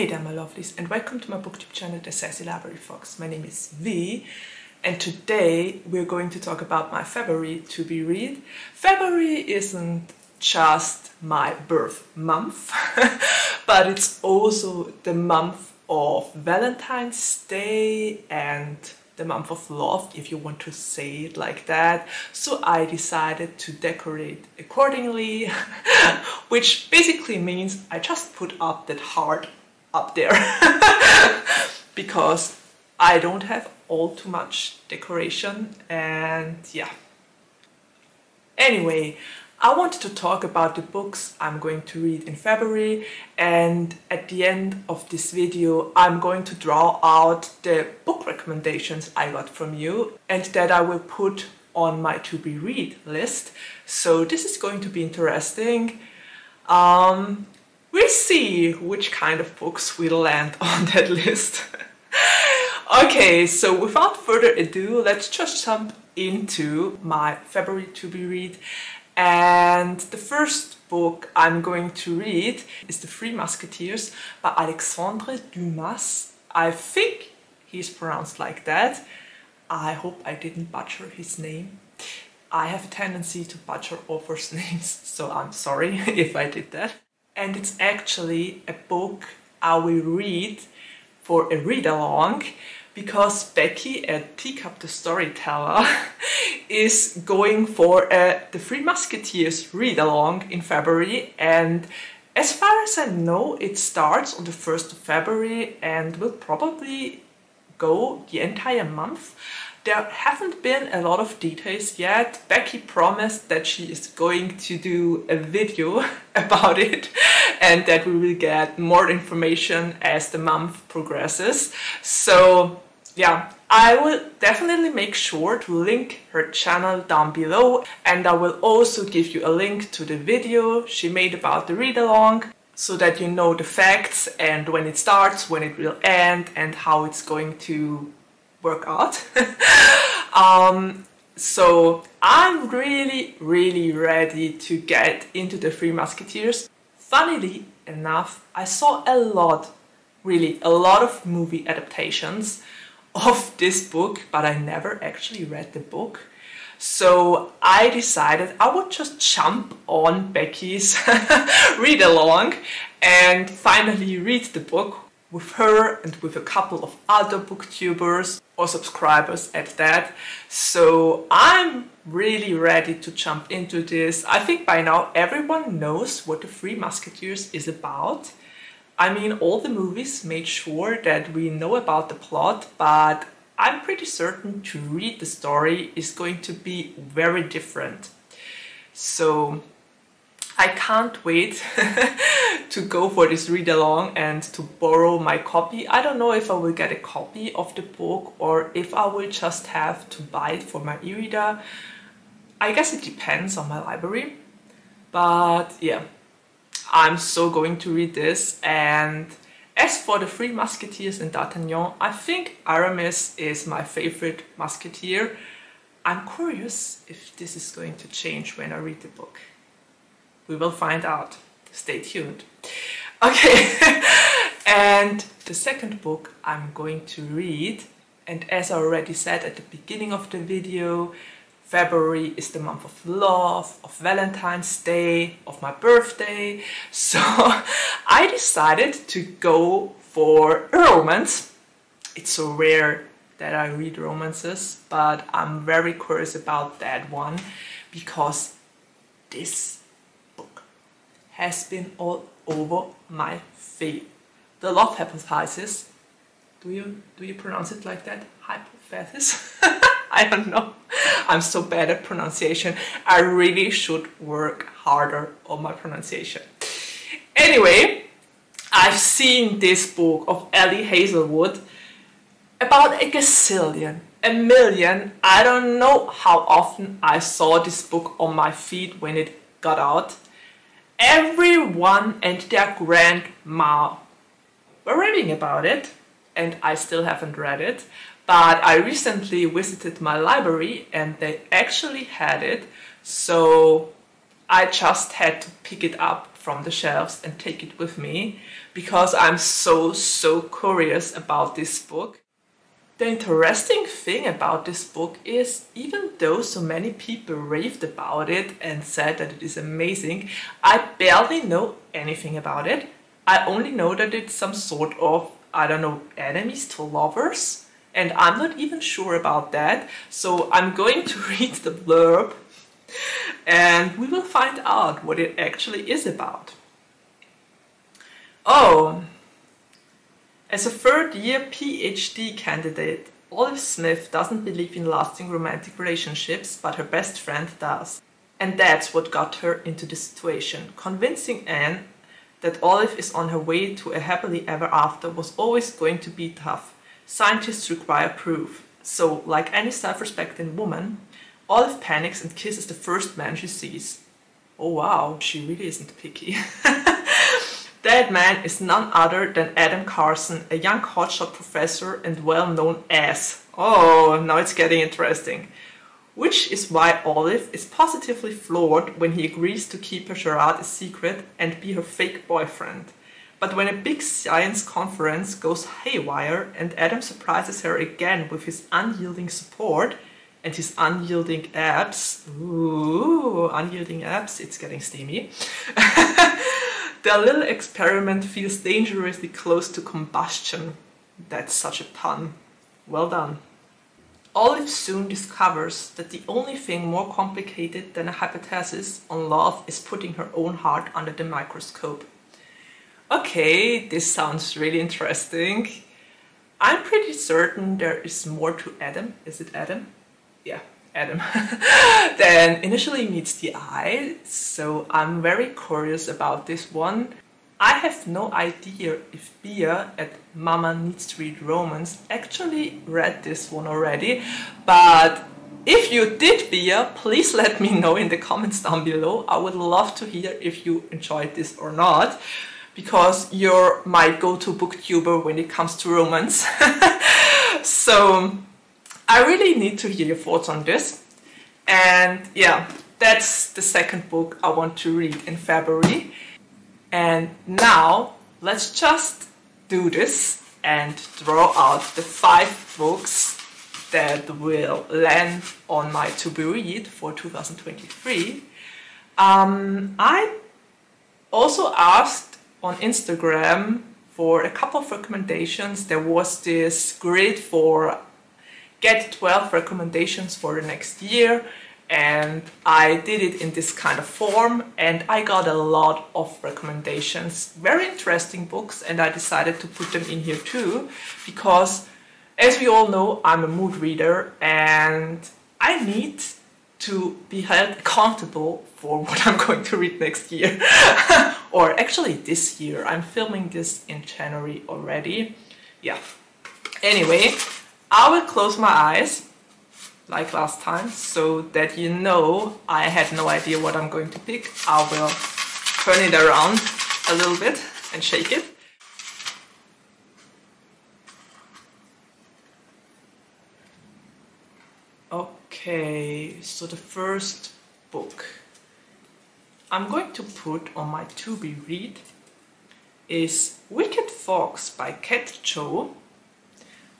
Hey there my lovelies, and welcome to my booktube channel, The Sassy Library Fox. My name is V, and today we're going to talk about my February to be read. February isn't just my birth month, but it's also the month of Valentine's Day and the month of love, if you want to say it like that. So I decided to decorate accordingly, which basically means I just put up that heart up there because I don't have all too much decoration, and yeah. Anyway, I wanted to talk about the books I'm going to read in February, and at the end of this video I'm going to draw out the book recommendations I got from you and that I will put on my to be read list. So this is going to be interesting. We'll see which kind of books will land on that list. Okay, so without further ado, let's just jump into my February to be read. And the first book I'm going to read is The Three Musketeers by Alexandre Dumas. I think he's pronounced like that. I hope I didn't butcher his name. I have a tendency to butcher authors' names, so I'm sorry if I did that. And it's actually a book I will read for a read-along because Becky at Teacup the Storyteller is going for the Three Musketeers read-along in February, and as far as I know it starts on the 1st of February and will probably go the entire month. There haven't been a lot of details yet. Becky promised that she is going to do a video about it and that we will get more information as the month progresses. So yeah, I will definitely make sure to link her channel down below, and I will also give you a link to the video she made about the read-along so that you know the facts and when it starts, when it will end, and how it's going to work out. So I'm really ready to get into the Three Musketeers. Funnily enough, I saw a lot of movie adaptations of this book, but I never actually read the book. So I decided I would just jump on Becky's read along and finally read the book with her and with a couple of other booktubers or subscribers at that. So I'm really ready to jump into this. I think by now everyone knows what the Three Musketeers is about. I mean, all the movies made sure that we know about the plot, but I'm pretty certain to read the story is going to be very different. So I can't wait to go for this read-along and to borrow my copy. I don't know if I will get a copy of the book or if I will just have to buy it for my e-reader. I guess it depends on my library. But yeah, I'm so going to read this. And as for the Three Musketeers and D'Artagnan, I think Aramis is my favorite musketeer. I'm curious if this is going to change when I read the book. We will find out. Stay tuned. Okay, and the second book I'm going to read, and as I already said at the beginning of the video, February is the month of love, of Valentine's Day, of my birthday. So I decided to go for a romance. It's so rare that I read romances, but I'm very curious about that one because this has been all over my feed. The Love Hypothesis. Do you pronounce it like that? Hypothesis? I don't know. I'm so bad at pronunciation. I really should work harder on my pronunciation. Anyway, I've seen this book of Hazelwood about a gazillion, a million. I don't know how often I saw this book on my feed when it got out. Everyone and their grandma were raving about it, and I still haven't read it, but I recently visited my library and they actually had it, so I just had to pick it up from the shelves and take it with me because I'm so curious about this book. The interesting thing about this book is, even though so many people raved about it and said that it is amazing, I barely know anything about it. I only know that it's some sort of, I don't know, enemies to lovers, and I'm not even sure about that. So I'm going to read the blurb and we will find out what it actually is about. Oh, as a third-year PhD candidate, Olive Smith doesn't believe in lasting romantic relationships, but her best friend does. And that's what got her into the situation. Convincing Anne that Olive is on her way to a happily ever after was always going to be tough. Scientists require proof. So, like any self-respecting woman, Olive panics and kisses the first man she sees. Oh wow, she really isn't picky. That man is none other than Adam Carson, a young hotshot professor and well-known ass. Oh, now it's getting interesting. Which is why Olive is positively floored when he agrees to keep her charade a secret and be her fake boyfriend. But when a big science conference goes haywire and Adam surprises her again with his unyielding support and his unyielding abs, ooh, unyielding abs, it's getting steamy. Their little experiment feels dangerously close to combustion. That's such a pun. Well done. Olive soon discovers that the only thing more complicated than a hypothesis on love is putting her own heart under the microscope. Okay, this sounds really interesting. I'm pretty certain there is more to Adam. Is it Adam? Yeah, Adam. Then initially meets the eye, so I'm very curious about this one. I have no idea if Bia at Mama Needs to Read Romance actually read this one already, but if you did, Bia, please let me know in the comments down below. I would love to hear if you enjoyed this or not, because you're my go-to booktuber when it comes to romance. So I really need to hear your thoughts on this. And yeah, that's the second book I want to read in February. And now let's just do this and draw out the 5 books that will land on my to-be read for 2023. I also asked on Instagram for a couple of recommendations. There was this grid for get 12 recommendations for the next year, and I did it in this kind of form, and I got a lot of recommendations, very interesting books, and I decided to put them in here too, because as we all know, I'm a mood reader and I need to be held accountable for what I'm going to read next year. Or actually this year. I'm filming this in January already. Yeah. Anyway, I will close my eyes like last time so that you know I had no idea what I'm going to pick. I will turn it around a little bit and shake it. Okay, so the first book I'm going to put on my to-be read is Wicked Fox by Cat Joe.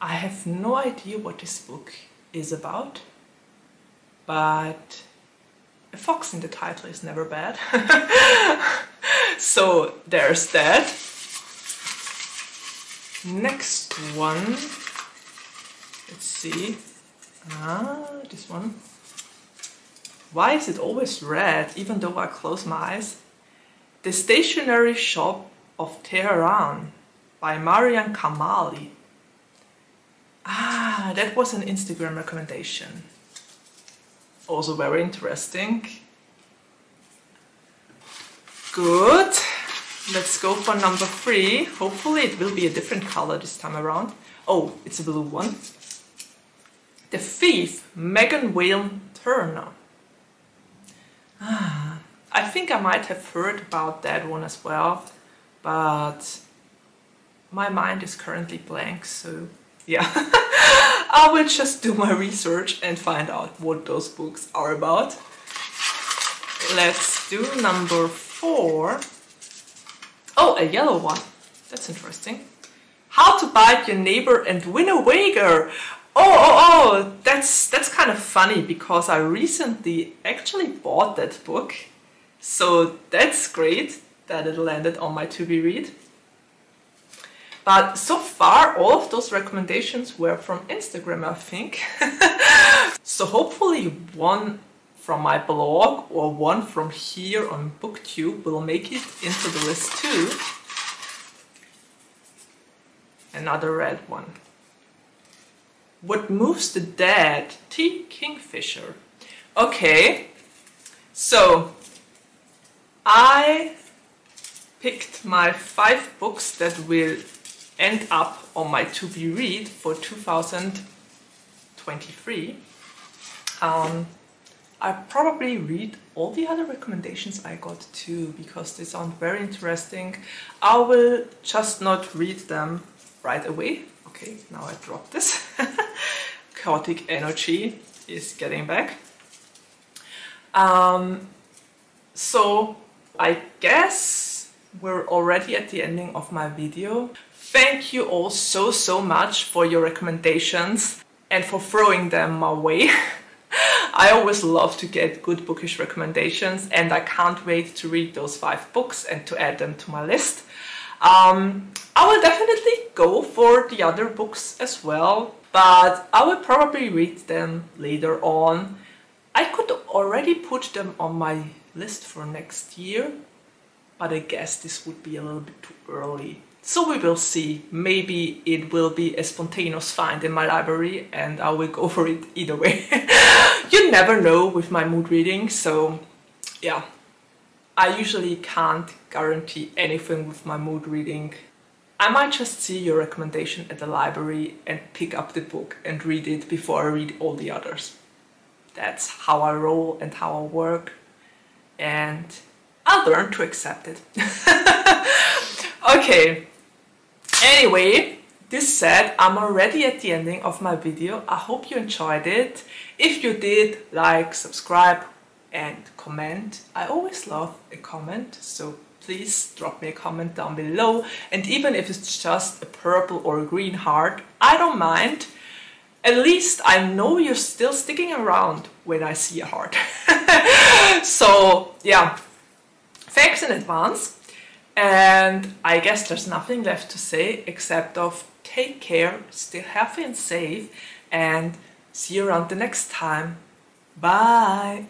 I have no idea what this book is about, but a fox in the title is never bad. So there's that. Next one, let's see. This one. Why is it always red, even though I close my eyes? The Stationery Shop of Tehran by Marian Kamali. That was an Instagram recommendation. Also very interesting. Good. Let's go for number 3. Hopefully it will be a different color this time around. Oh, it's a blue one. The Thief, Megan Whalen Turner. I think I might have heard about that one as well, but my mind is currently blank, so yeah. I will just do my research and find out what those books are about. Let's do number 4. Oh, a yellow one. That's interesting. How to Bite Your Neighbor and Win a Wager. Oh, that's kind of funny because I recently actually bought that book. So that's great that it landed on my to be read. But so far all of those recommendations were from Instagram, I think. So hopefully one from my blog or one from here on BookTube will make it into the list too. Another red one. What Moves the Dead, T. Kingfisher. Okay, so I picked my 5 books that will end up on my to be read for 2023. I probably read all the other recommendations I got too, because they sound very interesting. I will just not read them right away. Okay, now I dropped this. Chaotic energy is getting back. So I guess we're already at the ending of my video. Thank you all so much for your recommendations and for throwing them my way. I always love to get good bookish recommendations, and I can't wait to read those 5 books and to add them to my list. I will definitely go for the other books as well, but I will probably read them later on. I could already put them on my list for next year, but I guess this would be a little bit too early. So we will see. Maybe it will be a spontaneous find in my library and I will go for it either way. You never know with my mood reading, so yeah. I usually can't guarantee anything with my mood reading. I might just see your recommendation at the library and pick up the book and read it before I read all the others. That's how I roll and how I work, and I'll learn to accept it. Okay, anyway, this said, I'm already at the ending of my video. I hope you enjoyed it. If you did, like, subscribe and comment. I always love a comment, so please drop me a comment down below. And even if it's just a purple or a green heart, I don't mind. At least I know you're still sticking around when I see a heart. So yeah, thanks in advance. And I guess there's nothing left to say except of take care, stay healthy and safe, and see you around the next time. Bye!